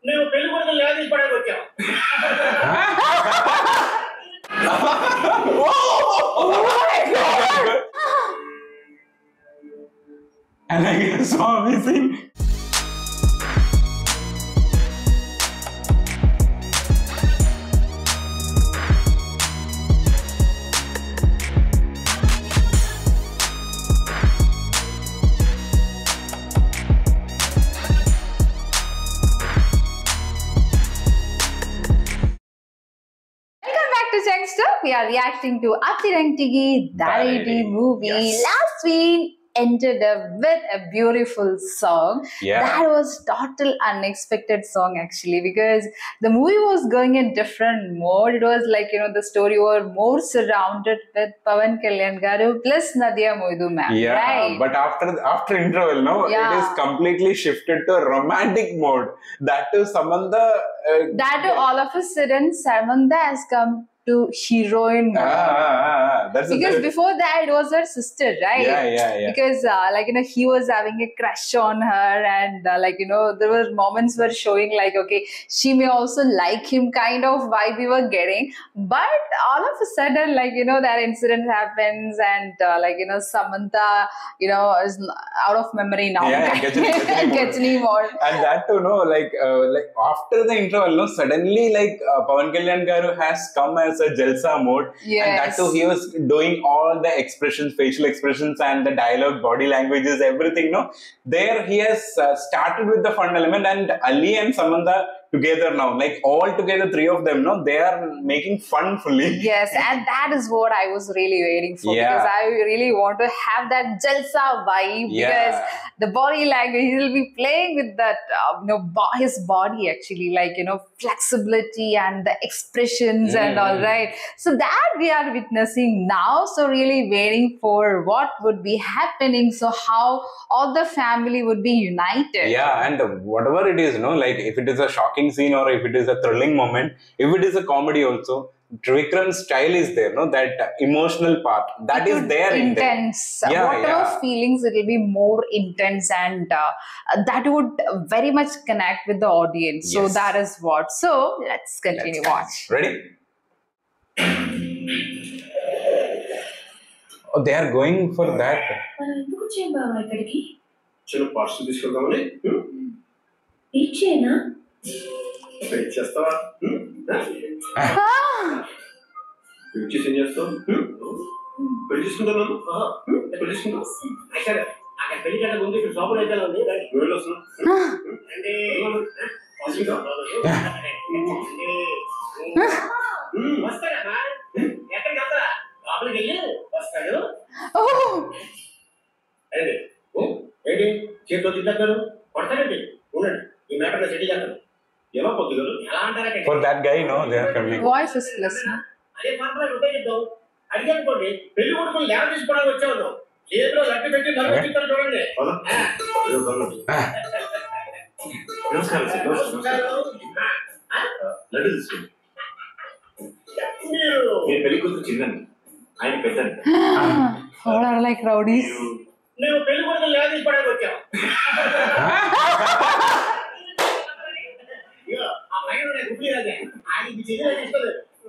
నేను పెళ్లి కొడుకు లేదీసి పడేకి వచ్చాం. And I guess so amazing. We are reacting to Attirantigi Daridi movie. Yes. Last week ended up with a beautiful song. Yeah. That was total unexpected song actually, because the movie was going in different mode. It was like, you know, the story was more surrounded with Pawan Kalyan garu plus Nadia Moidu ma'am. Yeah, right? But after interval, no, Yeah. it is completely shifted to romantic mode. That too, Samantha. That too, all of a sudden, Samantha has come to heroine mode. That's because before that it was her sister, right? Yeah. Because like, you know, he was having a crush on her, and like, you know, there were moments were showing like, okay, she may also like him, kind of vibe we were getting. But all of a sudden, like, you know, that incident happens, and like, you know, Samantha, you know, is out of memory now. Kechani mode. And that too, no, like after the interval, no, suddenly like Pawan Kalyan garu has come as a Jalsa mode. Yes. And that too, he was doing all the expressions, facial expressions, and the dialogue, body languages, everything. No, there he has started with the fun element, and Ali and Samantha together now, like all together, three of them, no, they are making fun fully. Yes, and that is what I was really waiting for. Yeah. Because I really want to have that Jalsa vibe. Yeah. Because the body language, he will be playing with that, you know, his body actually, like, you know, flexibility and the expressions and all, right? So that we are witnessing now. So really waiting for what would be happening. So how all the family would be united. Yeah, and whatever it is, no, like if it is a shocking scene or if it is a thrilling moment, if it is a comedy also, Trikram's style is there, no, that emotional part that is there. Intense. Whatever feelings, it will be more intense, and that would very much connect with the audience. Yes. So that is what. So let's continue watch. Ready? Oh, they are going for that. చిన్న parcel తీసుకుందామని ఇచ్చేనా ఇచ్చేస్తావా? ఇచ్చేసి ఏం చేస్తావు? పెళ్లి చేసుకుంటాను. పెళ్లి చేసుకుంటావు అక్కడ పెళ్లి కన్నా ముందు ఇక్కడ షాపులు అయితే ఉంది. వేళ్ళు వస్తున్నావు వస్తాడా? ఎక్కడికి వెళ్తా? లోపలికి వెళ్ళి వస్తాడు. ఏంటి చేతితో తిట్టారు? కొడతానండి. ఉండండి, ఈ మ్యాటర్ సెటిల్ చేస్తాను. ఎలా పొద్దుగారు ఎలా అంటారంటే For that guy, no, they are coming. Voice is less, no? అదే మాత్రం ఉపయోగిద్దాం. అడిగనుకోండి, పెళ్లి కొడుకులు లేవ తీసుకోవడానికి వచ్చాను. చేతిలో లడ్డు పెట్టి ధర్మ చిత్తారు చూడండి. నమస్కారం సార్. లడ్డు తీసుకోండి. నేను పెళ్లి కూతురు చిన్నండి, ఆయన పెద్దండి. All are like rowdies. నేను పెళ్లి కొడుకులు లేవ తీసి పడేకి వచ్చాను.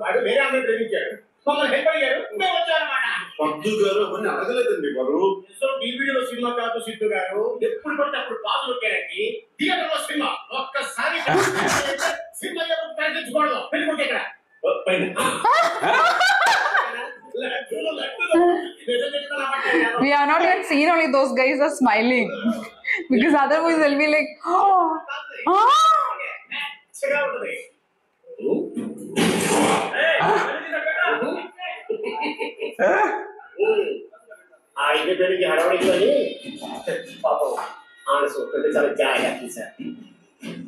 వాడు వేరే అమ్మాయి ప్రేమించాడు, మమ్మల్ని హెల్ప్ అయ్యారు, మేము వచ్చామన్నమాట. పద్దు గారు అవన్నీ అడగలేదండి వారు. సో టీవీలో సినిమా కాదు సిద్ధు గారు, ఎప్పుడు పడితే అప్పుడు పాటలు వచ్చాయండి. థియేటర్ లో సినిమా ఒక్కసారి సినిమా ప్రకటించకూడదు. పెళ్లి కొడుకు ఎక్కడ We are not even seeing, only those guys are smiling. Because otherwise they'll be like, oh. అయితే పెళ్లికి హడావడికి అని పాపం ఆనసు పెళ్లి చాలా జాగ్రత్త తీశారు.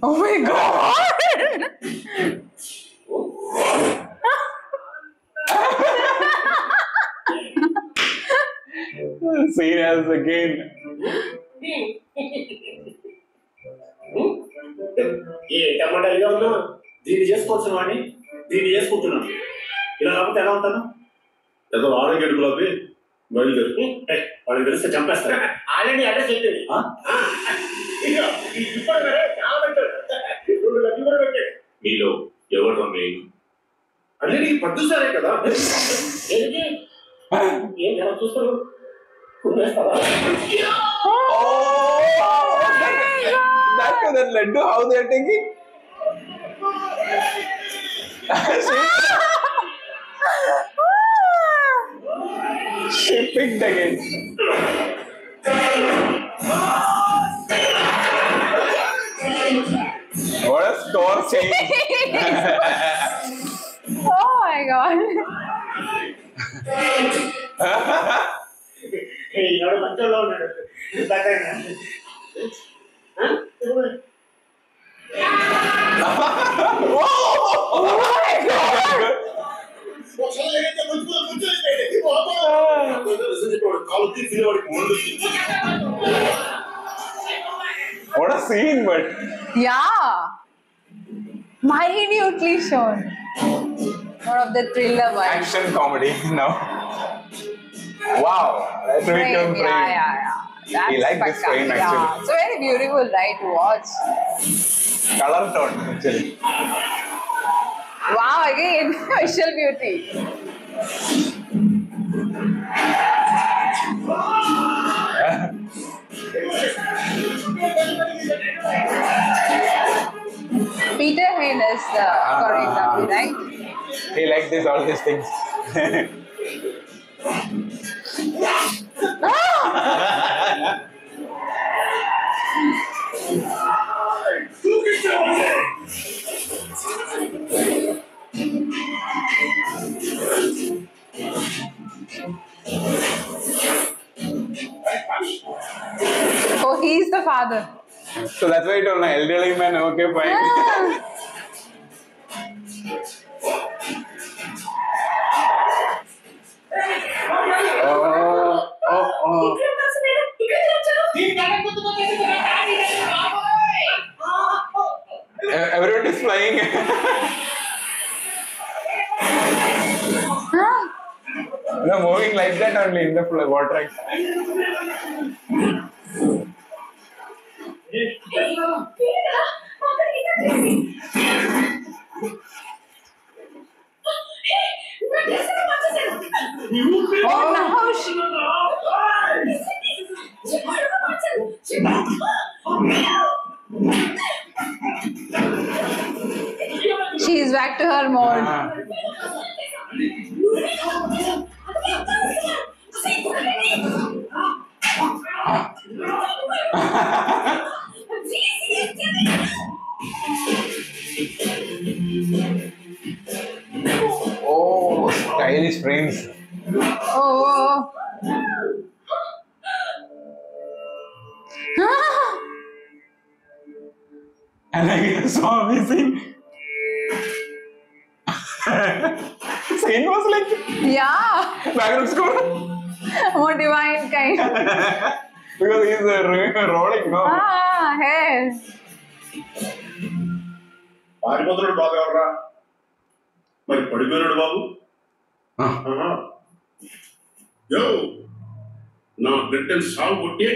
Oh my God! See us again. ఏ టమాటా ఇలా ఉన్నా దీన్ని చేసుకోవచ్చు వాడిని, దీన్ని చేసుకుంటున్నాను. ఇలా కాకపోతే ఎలా ఉంటాను? ఏదో ఆరోగ్య గులాబీ బయలుదేరు. వాళ్ళకి తెలిస్తే చంపేస్తారు. ఆల్రెడీ అడ్రస్ చెప్పింది. ఇప్పుడు చాలా పెట్టారు. 2 లక్షలు మీలో ఎవరు మెయిన్ అంటే నీకు పద్దుసారే కదా ఏం ఎలా చూస్తారు that led to how they are taking. She picked again. What a score change. Oh my god. మంచంలో ఉన్నాడు What a scene, but Yeah. Minutely shown. One of the thriller ones. action comedy now. Wow, that's very Yeah. That's He liked this frame, actually. Yeah. So very beautiful, right, to watch. color tone actually. Wow, again, visual beauty. Peter Hain is the choreography, right? He likes all these things. Oh, he's the father. So that's why I told my elderly man, okay, fine. Oh. Everyone is flying. No, moving like that only in the water. Oh no, she's back to her mode. Oh, stylish frames. Oh. And I guess so amazing. Scene was like Yeah, background score. more divine kind. Because he's rolling, no? Hey. పారిపోతున్నాడు బాబు ఎవరా మరి పడిపోయినాడు బాబు యో నా బిడ్డను సాగు కొట్టి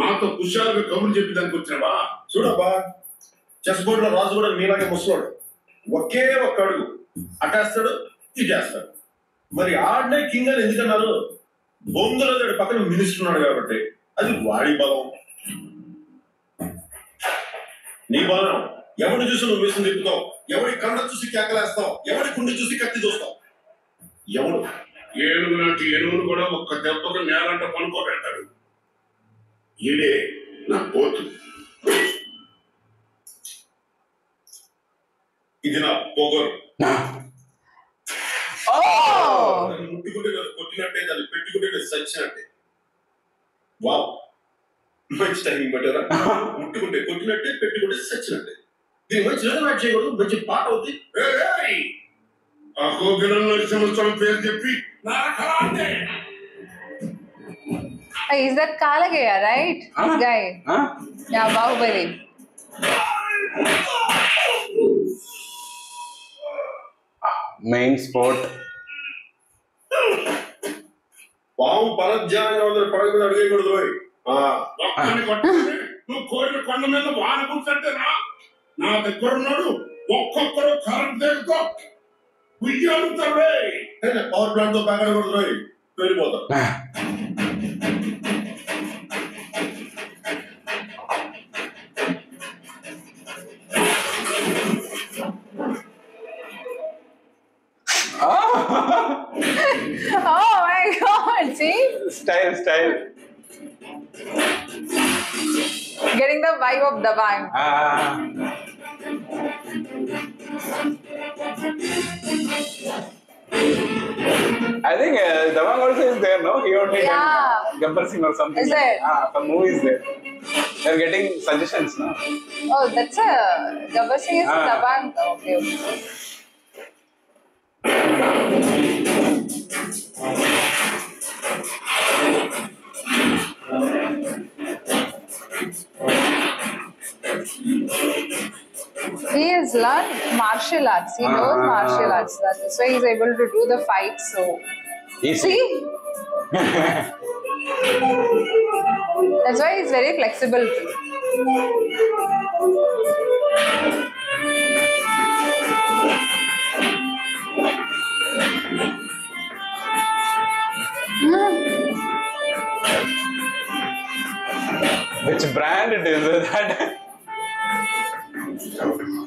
నాతో కుషాలుగా కబుర్లు చెప్పి దానికి వచ్చినావా చూడబ్బా చెస్ బోర్డులో రాజు కూడా మీలాగే ముసలాడు ఒకే ఒక్క అడుగు అటేస్తాడు ఇటేస్తాడు మరి ఆడనే కింగ్ అని ఎందుకన్నారు బొందులో పక్కన మినిస్టర్ ఉన్నాడు కాబట్టి అది వాడి బలం నీ బలం ఎవరిని చూసి నువ్వు మిషన్ తిప్పుతావు ఎవరి కండ చూసి కేకలేస్తావు ఎవరి గుండె చూసి కత్తి చూస్తావు ఎవడు ఏనుగు నాటి ఏనుగును కూడా ఒక్క దెబ్బకు నేలంట పనుకోబెడతాడు ఈడే నా పోతు ఇది నా పొగరు ముట్టుకుంటే కొట్టినట్టే దాన్ని పెట్టుకుంటే సచ్చినట్టే వావ్ మంచి టైమింగ్ పెట్టారా ముట్టుకుంటే కొట్టినట్టే పెట్టుకుంటే సచ్చినట్టే దీని మంచి రిజర్వేట్ చేయకూడదు మంచి పాట అవుతుంది అహోబిలం సంవత్సరం పేరు చెప్పి Is that Kalagaya, right? This guy. Yeah, Bahubali. Main sport. పాము పరధ్యానంగా ఉందని పడగ మీద అడిగేయకూడదు నువ్వు కోరిన కొండ మీద వాన కూర్చుంటేనా నా దగ్గర ఉన్నాడు ఒక్కొక్కరు కరెంట్ దగ్గర ఉయ్యాలుతారు. పవర్ ప్లాంట్ తో బాగడకూడదు రోయ్, వెళ్ళిపోతాం. Oh my God! See? Style. Getting the vibe of Dabang. I think Dabang also is there, no? He only Yeah. Gabbar Singh or something. Is it? Some movie is there. They're getting suggestions, no? Oh, that's a Gabbar Singh is Dabang. Okay. He has learned martial arts. He knows martial arts. That's why he's able to do the fights. So, Easy. see? That's why he's very flexible. Which brand it is that?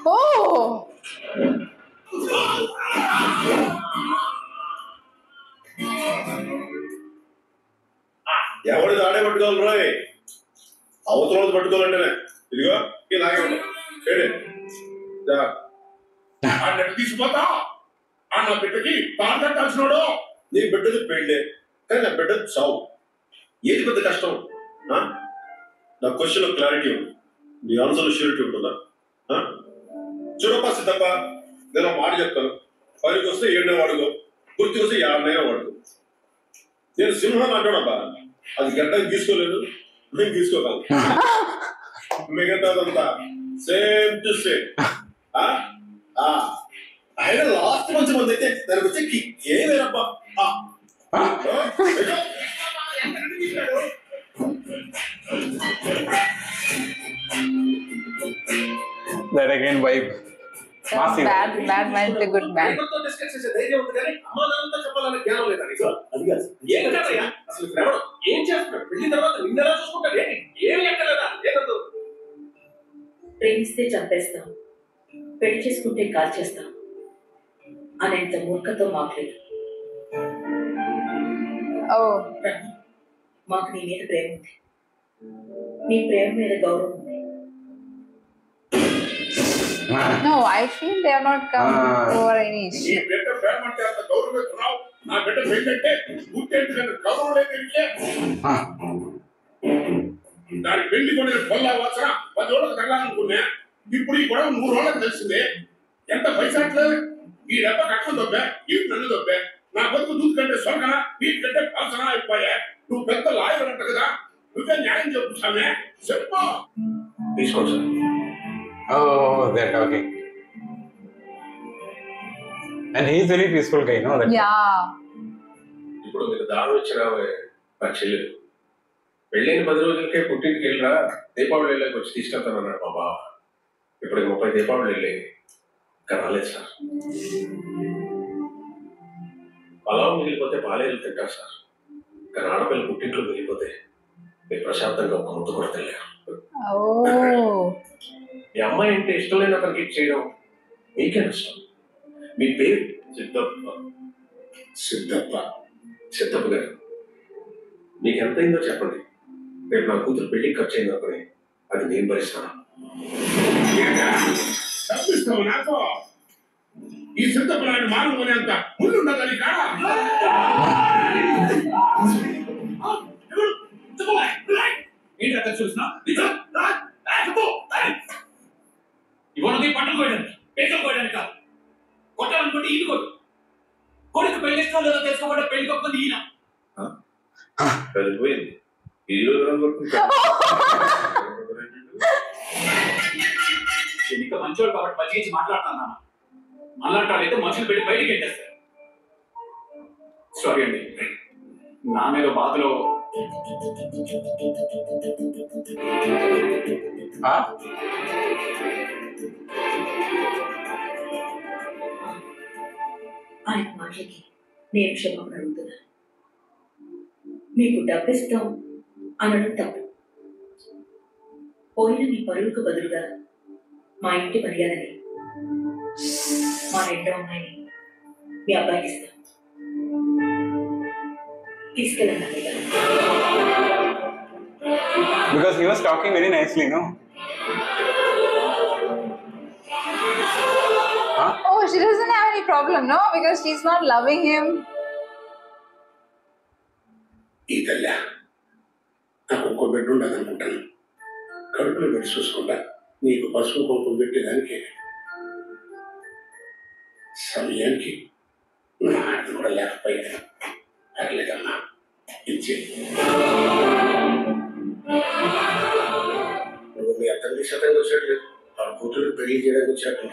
Oh! ఎవరిది ఆడే పట్టుకోవాలి రోయ్, అవతల పట్టుకోవాలంటేనే ఇదిగో ఇలాగే తీసుకుపోతా. నా బిడ్డకి తాను కట్టాల్సినాడు. నీ బిడ్డకి పెళ్ళే, కానీ నా బిడ్డ చావు. ఏది పెద్ద కష్టం? నా క్వశ్చన్ క్లారిటీ ఉంది, నీ ఆన్సర్ ష్యూరిటీ ఉంటుందా? చూడప్ప సిద్ధప్ప, నేను మాట చెప్తాను. పనికి వస్తే 7 వాడుకో, గుర్తుకు వస్తే 50 వాడుకో. నేను సింహం అంటాడబ్బా, అది గడ్డకి తీసుకోలేదు, మేము తీసుకోగలం. మిగతాదంతా సేమ్ టు సేమ్. ఆయన లాస్ట్ మంచి మంది అయితే దానికి వచ్చే ఏ వేరబ్బా. That again vibe. Bad man to good man. ప్రేమిస్తే చంపేస్తాం, పెళ్లి చేసుకుంటే కాల్ చేస్తాం అనేంత మూర్ఖతో మాట్లేదు. Oh. మాకు నీ మీద ప్రేమ ఉంది, నీ ప్రేమ మీద గౌరవం ఉంది. No, I feel they have not come for any issue. దాని పెళ్లి కొనే పొల్ల అవసరం 10 రోజులకు తగ్గాలనుకున్నా. ఇప్పుడు ఈ గొడవ 3 రోజులకు తెలిసిందే. ఎంత పైసట్లేదు. ఈ డబ్బ కట్టం దొబ్బే, ఈ నన్ను దొబ్బే. నా బతుకు దూసుకంటే సొంకనా, వీటికంటే పలసనా అయిపోయా. నువ్వు పెద్ద లాయర్ అంట కదా, నువ్వే న్యాయం చెప్పుతానే చెప్పు. తీసుకోండి sir. Oh, that okay. And he is very peaceful guy, no? That Yeah. ఇప్పుడు మీరు దారి వచ్చిన నా చెల్లెలు పెళ్ళైన 10 రోజులకే పుట్టింటికి వెళ్ళరా, దీపావళి వెళ్ళకి వచ్చి తీసుకెళ్తాను అన్నాడు మా బావ. ఇప్పుడు 30 దీపావళి వెళ్ళాయి, ఇంకా రాలేదు సార్. పొలం మిగిలిపోతే పాలేరు తింటారు సార్, కానీ ఆడపిల్ల పుట్టింట్లో మిగిలిపోతే మీరు ప్రశాంతంగా ఒక ముద్దు కూడా తెలియరు. Oh. మీ అమ్మాయి అంటే ఇష్టం లేని అతనికి చేయడం మీకే నష్టం. మీ పేరు సిద్ధప్ప. సిద్ధప్ప గారు, మీకు ఎంత అయిందో చెప్పండి. రేపు నా కూతురు పెళ్లికి ఖర్చు అయింది అనుకుని అది నేను భరిస్తాను. నాకు ఈ సిద్ధప్ప నాయుడు మానవుని అంత ముందుండదని కాదా? ఏంటి అక్కడ చూసినా ఇవన్నీ పంటలు కోయడానికి, పేకలు కోయడానికి కాదు. కొట్టాలనుకుంటే ఇది కొట్టు. కొడుకు పెళ్లి ఇష్టం లేదో తెలుసుకోకుండా పెళ్లి కొట్టుకుంది ఈయన. పోయింది ఇంకా మంచోడు కాబట్టి బతికించి మాట్లాడుతున్నా. అలాంటి వాళ్ళైతే మనుషులు పెట్టి బయటికి వెళ్ళేస్తారు. సారీ అండి, నా మీద బాధలో ఆయన మాటలకి నేను క్షమాపణ అడుగుతున్నా. మీకు డబ్బిస్తాం అనడం తప్పు. పోయిన మీ పరువుకు బదులుగా మా ఇంటి మర్యాదని, మా రెండో అమ్మాయిని మీ అబ్బాయికి ఇస్తాం. తీసుకెళ్ళండి. Because he was talking very nicely, no? Huh? Oh, she doesn't have any problem, no? Because she's not loving him. ఈ తల్లి నాకు ఇంకో బిడ్డ ఉండదు అనుకుంటాను. కడుపులో పెట్టి చూసుకుంటా నీకు పసుపు కుంకుమ పెట్టేదానికి సమయానికి నా ఆడది కూడా లేకపోయినా పర్లేదమ్మా ఇచ్చే. నువ్వు మీ అతనికి శతంగా వచ్చాడు, ఆ కూతురు పెళ్లి చేయడానికి వచ్చాడు.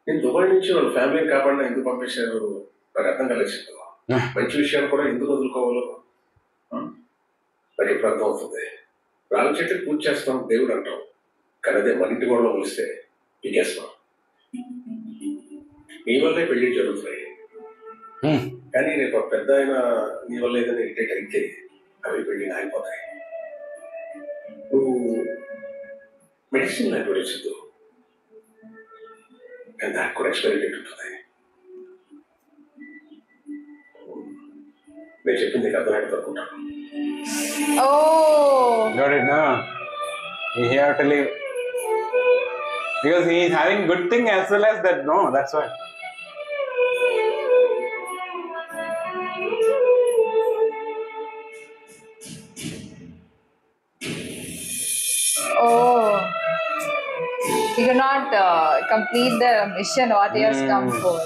నేను దుబాయ్ నుంచి వాళ్ళ ఫ్యామిలీని కాపాడినా ఎందుకు పంపించారు నాకు అర్థం కాలేదు. మంచి విషయాలు కూడా ఎందుకు వదులుకోవాలో నాకు ఎప్పుడు అర్థం అవుతుంది. రాళ్ళ చెట్టు పూజ చేస్తాం, దేవుడు అంటాం, కానీ అదే మన ఇంటి గోడలో కొలిస్తే పీకేస్తాం. నీ వల్లే పెళ్లి జరుగుతున్నాయి, కానీ రేపు పెద్ద అయినా నీ వల్ల ఏదైనా ఇరిటేట్ అయితే అవి పెళ్లి ఆగిపోతాయి. నువ్వు మెడిసిన్ లాంటి వచ్చింది, కానీ దానికి కూడా ఎక్స్పైరీ డేట్ ఉంటుంది. నేను చెప్పింది నీకు అర్థమైతే అనుకుంటాను. Oh. Got it, no? He have to leave. Because he is having good thing as well as that, no? That's why. Oh. You cannot complete the mission what he has come for.